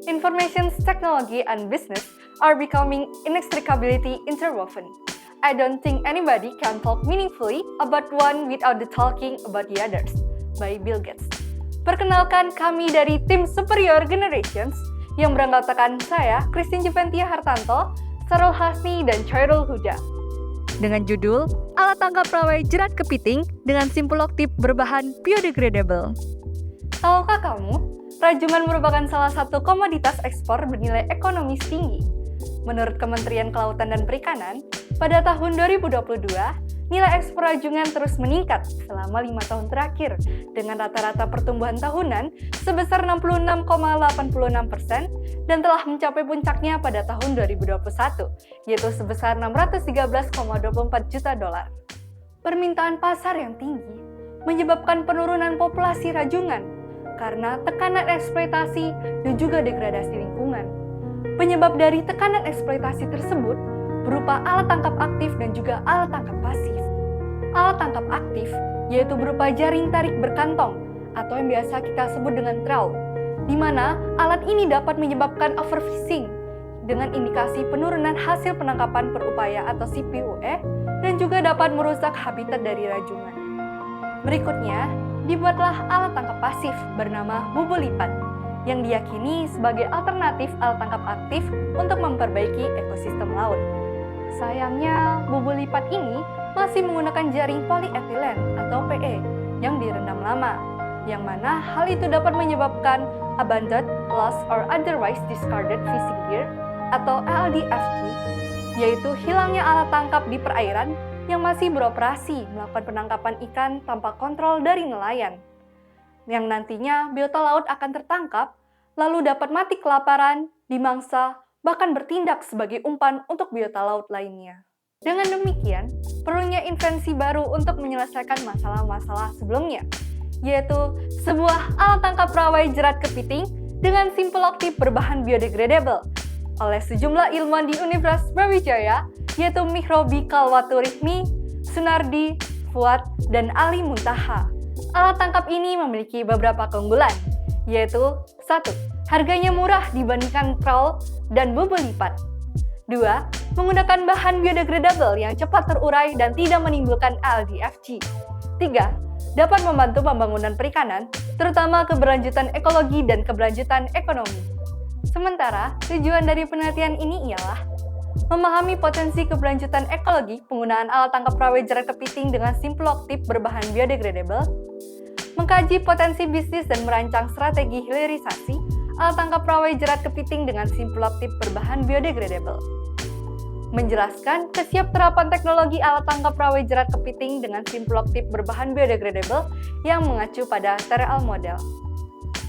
Information technology and business are becoming inextricably interwoven. I don't think anybody can talk meaningfully about one without the talking about the others, by Bill Gates. Perkenalkan kami dari tim Superior Generations yang beranggotakan saya, Christine Juventia Hartanto, Sarul Hasni, dan Chairul Huda. Dengan judul, Alat Tangkap Rawai Jerat Kepiting dengan Simpul Octip Berbahan Biodegradable. Tahukah kamu, rajungan merupakan salah satu komoditas ekspor bernilai ekonomis tinggi. Menurut Kementerian Kelautan dan Perikanan, pada tahun 2022, nilai ekspor rajungan terus meningkat selama 5 tahun terakhir dengan rata-rata pertumbuhan tahunan sebesar 66,86% dan telah mencapai puncaknya pada tahun 2021, yaitu sebesar 613,24 juta dolar. Permintaan pasar yang tinggi menyebabkan penurunan populasi rajungan karena tekanan eksploitasi dan juga degradasi lingkungan. Penyebab dari tekanan eksploitasi tersebut berupa alat tangkap aktif dan juga alat tangkap pasif. Alat tangkap aktif yaitu berupa jaring tarik berkantong atau yang biasa kita sebut dengan trawl, di mana alat ini dapat menyebabkan overfishing dengan indikasi penurunan hasil penangkapan per upaya atau CPUE dan juga dapat merusak habitat dari rajungan. Berikutnya, dibuatlah alat tangkap pasif bernama bubul lipat yang diyakini sebagai alternatif alat tangkap aktif untuk memperbaiki ekosistem laut. Sayangnya, bubul lipat ini masih menggunakan jaring polyethylene atau PE yang direndam lama, yang mana hal itu dapat menyebabkan abandoned, lost, or otherwise discarded fishing gear atau LDFG, yaitu hilangnya alat tangkap di perairan yang masih beroperasi melakukan penangkapan ikan tanpa kontrol dari nelayan, yang nantinya biota laut akan tertangkap, lalu dapat mati kelaparan, dimangsa, bahkan bertindak sebagai umpan untuk biota laut lainnya. Dengan demikian, perlunya invensi baru untuk menyelesaikan masalah-masalah sebelumnya, yaitu sebuah alat tangkap rawai jerat kepiting dengan Simpul Octip berbahan biodegradable oleh sejumlah ilmuwan di Universitas Brawijaya, yaitu Mihrobi Kalwaturihmi, Sunardi, Fuad, dan Ali Muntaha. Alat tangkap ini memiliki beberapa keunggulan, yaitu 1. Harganya murah dibandingkan trawl dan bubul lipat. 2. Menggunakan bahan biodegradable yang cepat terurai dan tidak menimbulkan LDFG. 3. Dapat membantu pembangunan perikanan, terutama keberlanjutan ekologi dan keberlanjutan ekonomi. Sementara, tujuan dari penelitian ini ialah memahami potensi keberlanjutan ekologi penggunaan alat tangkap rawai jerat kepiting dengan Simpul Octip berbahan biodegradable, mengkaji potensi bisnis dan merancang strategi hilirisasi alat tangkap rawai jerat kepiting dengan Simpul Octip berbahan biodegradable, menjelaskan kesiapterapan teknologi alat tangkap rawai jerat kepiting dengan Simpul Octip berbahan biodegradable yang mengacu pada serial model.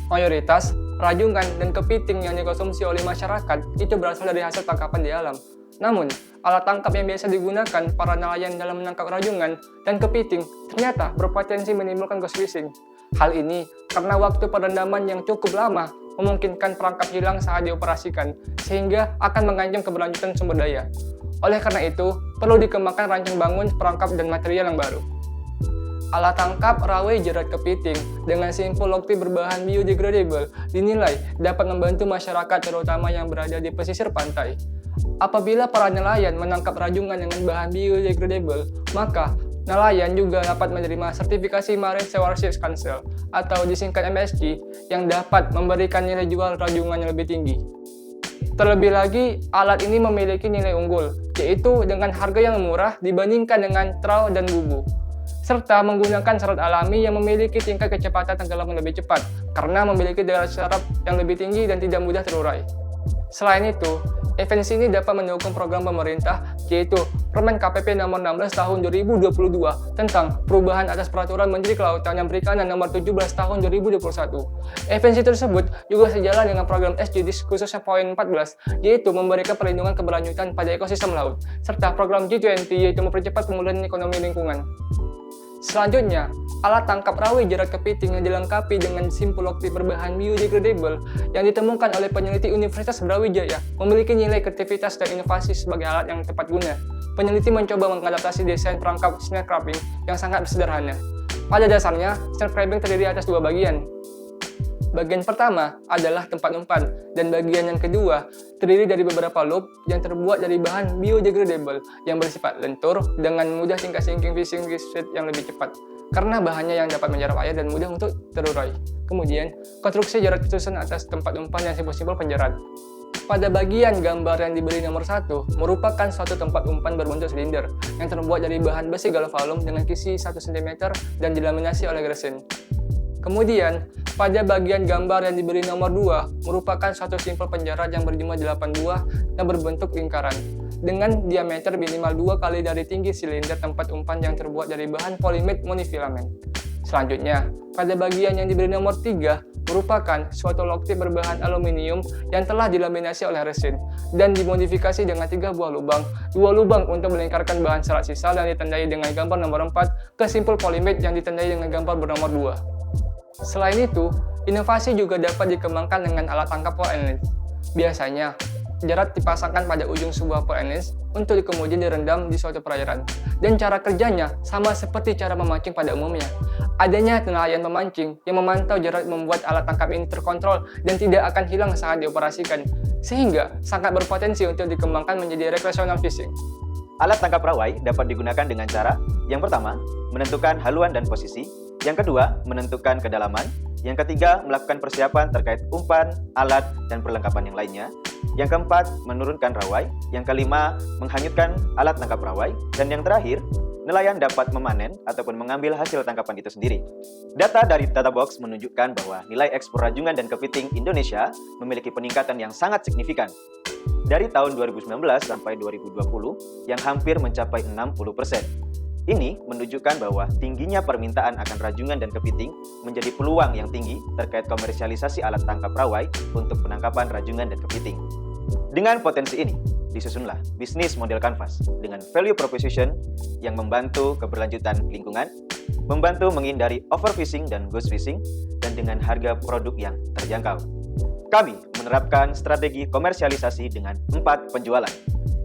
Mayoritas rajungan dan kepiting yang dikonsumsi oleh masyarakat itu berasal dari hasil tangkapan di alam. Namun, alat tangkap yang biasa digunakan para nelayan dalam menangkap rajungan dan kepiting ternyata berpotensi menimbulkan ghost fishing. Hal ini karena waktu perendaman yang cukup lama memungkinkan perangkap hilang saat dioperasikan, sehingga akan mengancam keberlanjutan sumber daya. Oleh karena itu, perlu dikembangkan rancang bangun, perangkap, dan material yang baru. Alat tangkap rawai jerat kepiting dengan Simpul Octip berbahan biodegradable dinilai dapat membantu masyarakat terutama yang berada di pesisir pantai. Apabila para nelayan menangkap rajungan dengan bahan biodegradable, maka nelayan juga dapat menerima sertifikasi Marine Stewardship Council atau disingkat MSC yang dapat memberikan nilai jual rajungan yang lebih tinggi. Terlebih lagi, alat ini memiliki nilai unggul, yaitu dengan harga yang murah dibandingkan dengan trawl dan bubu, serta menggunakan serat alami yang memiliki tingkat kecepatan tenggelam yang lebih cepat karena memiliki daya serap yang lebih tinggi dan tidak mudah terurai. Selain itu, invensi ini dapat mendukung program pemerintah, yaitu Permen KPP nomor 16 tahun 2022 tentang perubahan atas peraturan Menteri Kelautan dan Perikanan nomor 17 tahun 2021. Invensi tersebut juga sejalan dengan program SDGs khususnya poin 14, yaitu memberikan perlindungan keberlanjutan pada ekosistem laut, serta program G20 yaitu mempercepat pemulihan ekonomi lingkungan. Selanjutnya, alat tangkap rawai jerat kepiting yang dilengkapi dengan Simpul Octip berbahan biodegradable yang ditemukan oleh peneliti Universitas Brawijaya memiliki nilai kreativitas dan inovasi sebagai alat yang tepat guna. Peneliti mencoba mengadaptasi desain perangkap snare crabbing yang sangat sederhana. Pada dasarnya, snare crabbing terdiri atas dua bagian. Bagian pertama adalah tempat umpan, dan bagian yang kedua terdiri dari beberapa loop yang terbuat dari bahan biodegradable yang bersifat lentur dengan mudah tingkat sinking fishing speed yang lebih cepat karena bahannya yang dapat menyerap air dan mudah untuk terurai. Kemudian, konstruksi jerat disusun atas tempat umpan yang simpel-simpel penjerat. Pada bagian gambar yang diberi nomor 1, merupakan suatu tempat umpan berbentuk silinder yang terbuat dari bahan besi galvalum dengan kisi 1 cm dan dilaminasi oleh resin. Kemudian, pada bagian gambar yang diberi nomor 2, merupakan suatu simpel penjerat yang berjumlah 8 buah dan berbentuk lingkaran, dengan diameter minimal 2 kali dari tinggi silinder tempat umpan yang terbuat dari bahan polimerd monofilament. Selanjutnya, pada bagian yang diberi nomor 3, merupakan suatu lock tip berbahan aluminium yang telah dilaminasi oleh resin dan dimodifikasi dengan 3 buah lubang, 2 lubang untuk melingkarkan bahan serat sisa yang ditandai dengan gambar nomor 4 ke simpul polimerd yang ditandai dengan gambar bernomor 2. Selain itu, inovasi juga dapat dikembangkan dengan alat tangkap pole and lens. Biasanya, jerat dipasangkan pada ujung sebuah pole and lens untuk kemudian direndam di suatu perairan. Dan cara kerjanya sama seperti cara memancing pada umumnya. Adanya nelayan pemancing yang memantau jerat membuat alat tangkap ini terkontrol dan tidak akan hilang saat dioperasikan, sehingga sangat berpotensi untuk dikembangkan menjadi recreational fishing. Alat tangkap rawai dapat digunakan dengan cara yang pertama, menentukan haluan dan posisi, yang kedua, menentukan kedalaman, yang ketiga, melakukan persiapan terkait umpan, alat, dan perlengkapan yang lainnya, yang keempat, menurunkan rawai, yang kelima, menghanyutkan alat tangkap rawai, dan yang terakhir, nelayan dapat memanen ataupun mengambil hasil tangkapan itu sendiri. Data dari Databox menunjukkan bahwa nilai ekspor rajungan dan kepiting Indonesia memiliki peningkatan yang sangat signifikan. Dari tahun 2019 sampai 2020 yang hampir mencapai 60%. Ini menunjukkan bahwa tingginya permintaan akan rajungan dan kepiting menjadi peluang yang tinggi terkait komersialisasi alat tangkap rawai untuk penangkapan rajungan dan kepiting. Dengan potensi ini, disusunlah bisnis model kanvas dengan value proposition yang membantu keberlanjutan lingkungan, membantu menghindari overfishing dan ghost fishing, dan dengan harga produk yang terjangkau. Kami menerapkan strategi komersialisasi dengan 4 penjualan.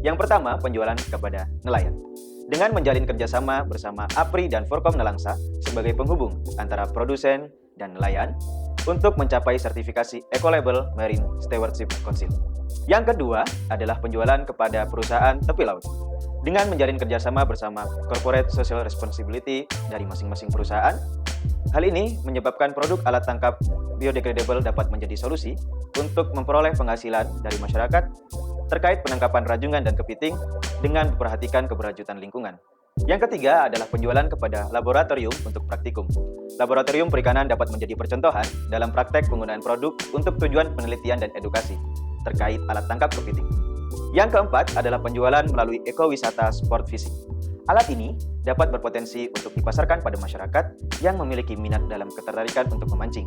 Yang pertama, penjualan kepada nelayan. Dengan menjalin kerjasama bersama APRI dan Forkom Nelangsa sebagai penghubung antara produsen dan nelayan untuk mencapai sertifikasi Ecolabel Marine Stewardship Council. Yang kedua adalah penjualan kepada perusahaan tepi laut. Dengan menjalin kerjasama bersama Corporate Social Responsibility dari masing-masing perusahaan, hal ini menyebabkan produk alat tangkap biodegradable dapat menjadi solusi untuk memperoleh penghasilan dari masyarakat terkait penangkapan rajungan dan kepiting dengan memperhatikan keberlanjutan lingkungan. Yang ketiga adalah penjualan kepada laboratorium untuk praktikum. Laboratorium perikanan dapat menjadi percontohan dalam praktek penggunaan produk untuk tujuan penelitian dan edukasi terkait alat tangkap kepiting. Yang keempat adalah penjualan melalui ekowisata sport fishing. Alat ini dapat berpotensi untuk dipasarkan pada masyarakat yang memiliki minat dalam ketertarikan untuk memancing,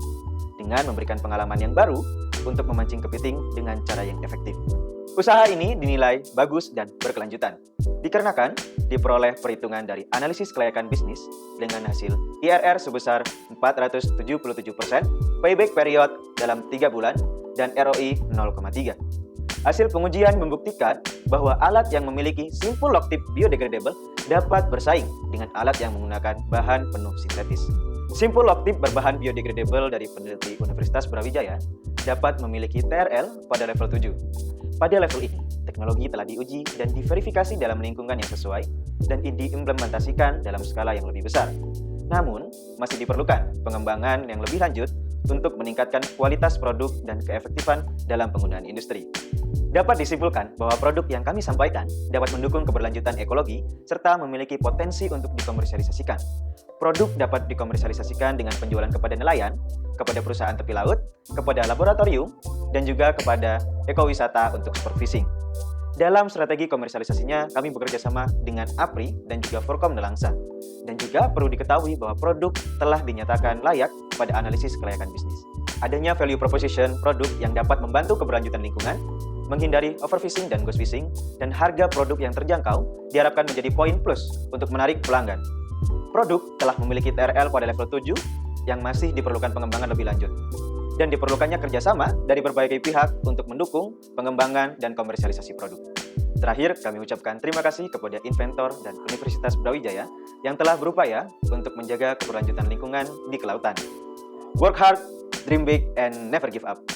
dengan memberikan pengalaman yang baru untuk memancing kepiting dengan cara yang efektif. Usaha ini dinilai bagus dan berkelanjutan, dikarenakan diperoleh perhitungan dari analisis kelayakan bisnis dengan hasil IRR sebesar 477%, payback period dalam 3 bulan, dan ROI 0,3. Hasil pengujian membuktikan bahwa alat yang memiliki simpul lock tip biodegradable dapat bersaing dengan alat yang menggunakan bahan penuh sintetis. Simpul lock tip berbahan biodegradable dari peneliti Universitas Brawijaya dapat memiliki TRL pada level 7. Pada level ini, teknologi telah diuji dan diverifikasi dalam lingkungan yang sesuai dan diimplementasikan dalam skala yang lebih besar. Namun, masih diperlukan pengembangan yang lebih lanjut untuk meningkatkan kualitas produk dan keefektifan dalam penggunaan industri. Dapat disimpulkan bahwa produk yang kami sampaikan dapat mendukung keberlanjutan ekologi serta memiliki potensi untuk dikomersialisasikan. Produk dapat dikomersialisasikan dengan penjualan kepada nelayan, kepada perusahaan tepi laut, kepada laboratorium, dan juga kepada ekowisata untuk sport fishing. Dalam strategi komersialisasinya, kami bekerja sama dengan APRI dan juga Forkom Nelangsa. Dan juga perlu diketahui bahwa produk telah dinyatakan layak pada analisis kelayakan bisnis. Adanya value proposition produk yang dapat membantu keberlanjutan lingkungan, menghindari overfishing dan ghost fishing, dan harga produk yang terjangkau diharapkan menjadi poin plus untuk menarik pelanggan. Produk telah memiliki TRL pada level 7 yang masih diperlukan pengembangan lebih lanjut. Dan diperlukannya kerjasama dari berbagai pihak untuk mendukung pengembangan dan komersialisasi produk. Terakhir, kami ucapkan terima kasih kepada inventor dan Universitas Brawijaya yang telah berupaya untuk menjaga keberlanjutan lingkungan di kelautan. Work hard, dream big, and never give up.